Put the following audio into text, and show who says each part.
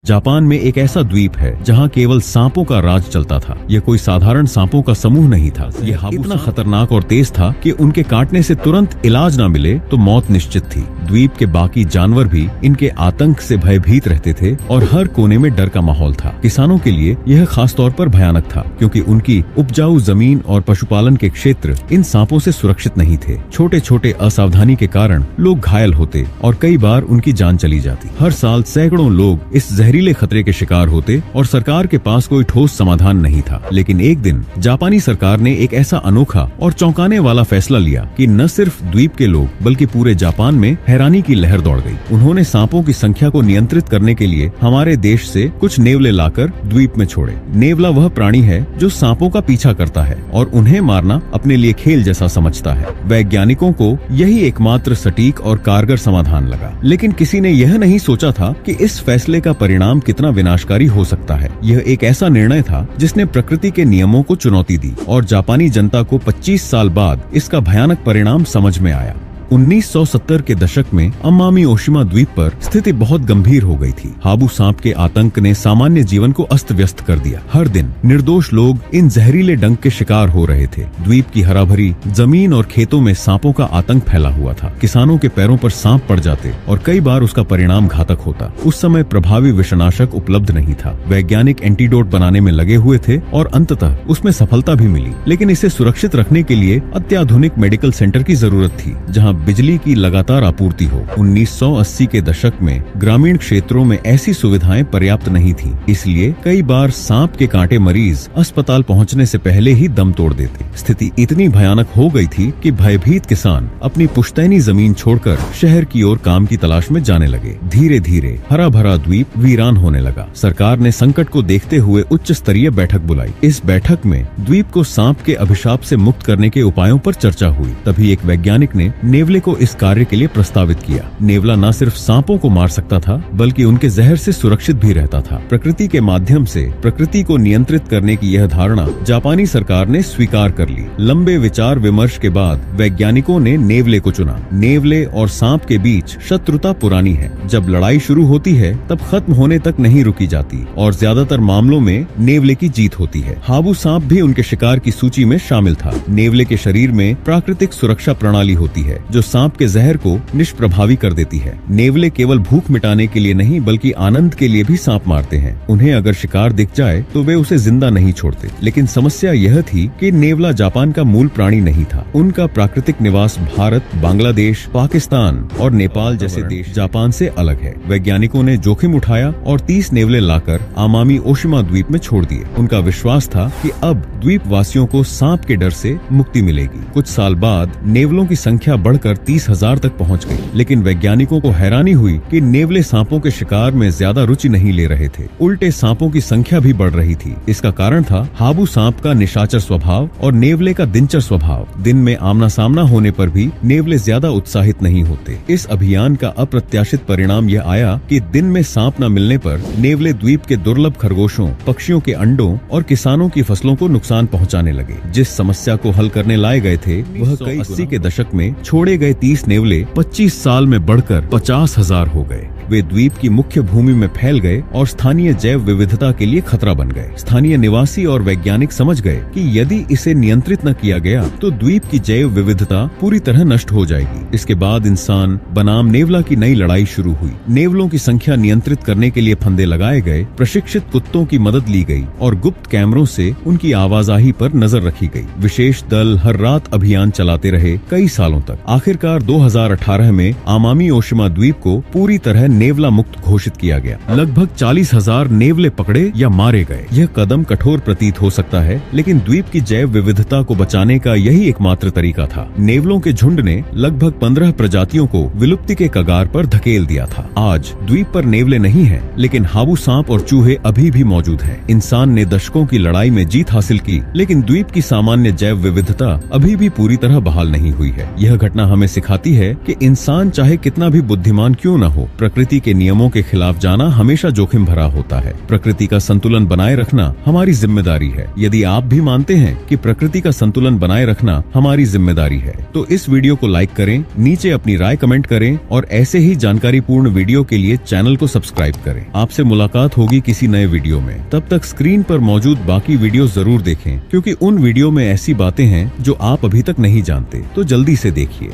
Speaker 1: Japan में एक ऐसा द्वीप है जहां केवल सांपों का राज चलता था। यह कोई साधारण सांपों का समूह नहीं था। यह इतना खतरनाक और तेज था कि उनके काटने से तुरंत इलाज न मिले तो मौत निश्चित थी। द्वीप के बाकी जानवर भी इनके आतंक से भयभीत रहते थे और हर कोने में डर का माहौल था। किसानों के लिए यह खास तौर पर भयानक था क्योंकि उनकी उपजाऊ जमीन और पशुपालन के क्षेत्र इन सांपों से सुरक्षित नहीं थे। छोटे छोटे असावधानी के कारण लोग घायल होते और कई बार उनकी जान चली जाती। हर साल सैकड़ों लोग इस जहरीले खतरे के शिकार होते और सरकार के पास कोई ठोस समाधान नहीं था। लेकिन एक दिन जापानी सरकार ने एक ऐसा अनोखा और चौंकाने वाला फैसला लिया कि न सिर्फ द्वीप के लोग बल्कि पूरे जापान में हैरानी की लहर दौड़ गई। उन्होंने सांपों की संख्या को नियंत्रित करने के लिए हमारे देश से कुछ नेवले लाकर द्वीप में छोड़े। नेवला वह प्राणी है जो सांपों का पीछा करता है और उन्हें मारना अपने लिए खेल जैसा समझता है। वैज्ञानिकों को यही एकमात्र सटीक और कारगर समाधान लगा, लेकिन किसी ने यह नहीं सोचा था कि इस फैसले का परिणाम कितना विनाशकारी हो सकता है। यह एक ऐसा निर्णय था जिसने प्रकृति के नियमों को चुनौती दी और जापानी जनता को 25 साल बाद इसका भयानक परिणाम समझ में आया। 1970 के दशक में अमामी ओशिमा द्वीप पर स्थिति बहुत गंभीर हो गई थी। हाबू सांप के आतंक ने सामान्य जीवन को अस्त व्यस्त कर दिया। हर दिन निर्दोष लोग इन जहरीले डंक के शिकार हो रहे थे। द्वीप की हराभरी जमीन और खेतों में सांपों का आतंक फैला हुआ था। किसानों के पैरों पर सांप पड़ जाते और कई बार उसका परिणाम घातक होता। उस समय प्रभावी विषनाशक उपलब्ध नहीं था। वैज्ञानिक एंटीडोट बनाने में लगे हुए थे और अंततः उसमें सफलता भी मिली, लेकिन इसे सुरक्षित रखने के लिए अत्याधुनिक मेडिकल सेंटर की जरूरत थी जहाँ बिजली की लगातार आपूर्ति हो। 1980 के दशक में ग्रामीण क्षेत्रों में ऐसी सुविधाएं पर्याप्त नहीं थी, इसलिए कई बार सांप के कांटे मरीज अस्पताल पहुंचने से पहले ही दम तोड़ देते। स्थिति इतनी भयानक हो गई थी कि भयभीत किसान अपनी पुश्तैनी जमीन छोड़कर शहर की ओर काम की तलाश में जाने लगे। धीरे धीरे हरा भरा द्वीप वीरान होने लगा। सरकार ने संकट को देखते हुए उच्च स्तरीय बैठक बुलाई। इस बैठक में द्वीप को सांप के अभिशाप से मुक्त करने के उपायों पर चर्चा हुई। तभी एक वैज्ञानिक ने नेवले को इस कार्य के लिए प्रस्तावित किया। नेवला न सिर्फ सांपों को मार सकता था बल्कि उनके जहर से सुरक्षित भी रहता था। प्रकृति के माध्यम से प्रकृति को नियंत्रित करने की यह धारणा जापानी सरकार ने स्वीकार कर ली। लंबे विचार विमर्श के बाद वैज्ञानिकों ने नेवले को चुना। नेवले और सांप के बीच शत्रुता पुरानी है। जब लड़ाई शुरू होती है तब खत्म होने तक नहीं रुकी जाती और ज्यादातर मामलों में नेवले की जीत होती है। हाबू सांप भी उनके शिकार की सूची में शामिल था। नेवले के शरीर में प्राकृतिक सुरक्षा प्रणाली होती है जो सांप के जहर को निष्प्रभावी कर देती है। नेवले केवल भूख मिटाने के लिए नहीं बल्कि आनंद के लिए भी सांप मारते हैं। उन्हें अगर शिकार दिख जाए तो वे उसे जिंदा नहीं छोड़ते। लेकिन समस्या यह थी कि नेवला जापान का मूल प्राणी नहीं था। उनका प्राकृतिक निवास भारत, बांग्लादेश, पाकिस्तान और नेपाल जैसे देश जापान से अलग है। वैज्ञानिकों ने जोखिम उठाया और 30 नेवले लाकर अमामी ओशिमा द्वीप में छोड़ दिए। उनका विश्वास था कि अब द्वीप वासियों को सांप के डर से मुक्ति मिलेगी। कुछ साल बाद नेवलों की संख्या बढ़कर 30,000 तक पहुंच गई, लेकिन वैज्ञानिकों को हैरानी हुई कि नेवले सांपों के शिकार में ज्यादा रुचि नहीं ले रहे थे। उल्टे सांपों की संख्या भी बढ़ रही थी। इसका कारण था हाबू सांप का निशाचर स्वभाव और नेवले का दिनचर स्वभाव। दिन में आमना सामना होने पर भी नेवले ज्यादा उत्साहित नहीं होते। इस अभियान का अप्रत्याशित परिणाम यह आया कि दिन में सांप न मिलने पर नेवले द्वीप के दुर्लभ खरगोशों, पक्षियों के अंडों और किसानों की फसलों को नुकसान पहुंचाने लगे। जिस समस्या को हल करने लाए गए थे वह कई 80 के दशक में छोड़े गए 30 नेवले 25 साल में बढ़कर 50,000 हो गए। वे द्वीप की मुख्य भूमि में फैल गए और स्थानीय जैव विविधता के लिए खतरा बन गए। स्थानीय निवासी और वैज्ञानिक समझ गए कि यदि इसे नियंत्रित न किया गया तो द्वीप की जैव विविधता पूरी तरह नष्ट हो जाएगी। इसके बाद इंसान बनाम नेवला की नई लड़ाई शुरू हुई। नेवलों की संख्या नियंत्रित करने के लिए फंदे लगाए गए, प्रशिक्षित कुत्तों की मदद ली गई और गुप्त कैमरों से उनकी आवाजाही पर नजर रखी गई। विशेष दल हर रात अभियान चलाते रहे कई सालों तक। आखिरकार 2018 में अमामी ओशिमा द्वीप को पूरी तरह नेवला मुक्त घोषित किया गया। लगभग 40,000 नेवले पकड़े या मारे गए। यह कदम कठोर प्रतीत हो सकता है, लेकिन द्वीप की जैव विविधता को बचाने का यही एकमात्र तरीका था। नेवलों के झुंड ने लगभग 15 प्रजातियों को विलुप्ति के कगार पर धकेल दिया था। आज द्वीप पर नेवले नहीं हैं, लेकिन हाबू सांप और चूहे अभी भी मौजूद हैं। इंसान ने दशकों की लड़ाई में जीत हासिल की, लेकिन द्वीप की सामान्य जैव विविधता अभी भी पूरी तरह बहाल नहीं हुई है। यह घटना हमें सिखाती है कि इंसान चाहे कितना भी बुद्धिमान क्यों न हो, प्रकृति के नियमों के खिलाफ जाना हमेशा जोखिम भरा होता है। प्रकृति का संतुलन बनाए रखना हमारी जिम्मेदारी है। यदि आप भी मानते हैं कि प्रकृति का संतुलन बनाए रखना हमारी जिम्मेदारी है, तो इस वीडियो को लाइक करें, नीचे अपनी राय कमेंट करें और ऐसे ही जानकारीपूर्ण वीडियो के लिए चैनल को सब्सक्राइब करें। आपसे मुलाकात होगी किसी नए वीडियो में। तब तक स्क्रीन पर मौजूद बाकी वीडियो जरूर देखें, क्योंकि उन वीडियो में ऐसी बातें हैं जो आप अभी तक नहीं जानते। तो जल्दी से देखिए।